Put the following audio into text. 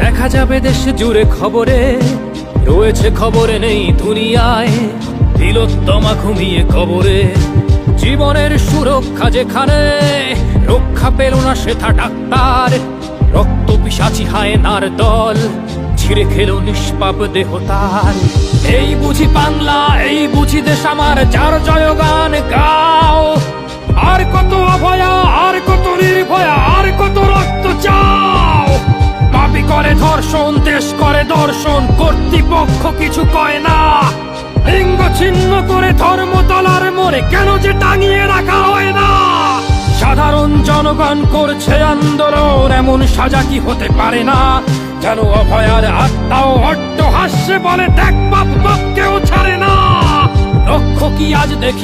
দেখা যাবে দেশ জুড়ে খবরে, রয়েছে খবরে নেই দুনিয়ায়। তিলোত্তমা ঘুমিয়ে কবরে, জীবনের সুরক্ষা যেখানে, রক্ষা পেল না সেথা ডাক্তার। রক্ত পিশাচি হায়নার দল, ছিঁড়ে খেলো নিষ্পাপ দেহ তার। এই বুঝি বাংলা, এই বুঝি দেশ আমার, যার জয়গান গাও। আর কত অভয়া, আর কত নির্ভয়া, আর কত রক্ত চাও। পাপী করে ধর্ষণ, দেশ করে দর্শন, কর্তৃপক্ষ কিছু কয় না। লিঙ্গ ছিন্ন করে ধর্মতলার মোড়ে কেন যে টাঙিয়ে রাখা হয় না। সাধারণ জনগণ করছে আন্দোলন, এমন সাজা কি হতে পারে না। যেন অভয়ার আত্মাও অট্ট হাস্যে বলে, দেখ বাপ বাপ কেউ ছাড়ে না। লক্ষ্য কি আজ দেখি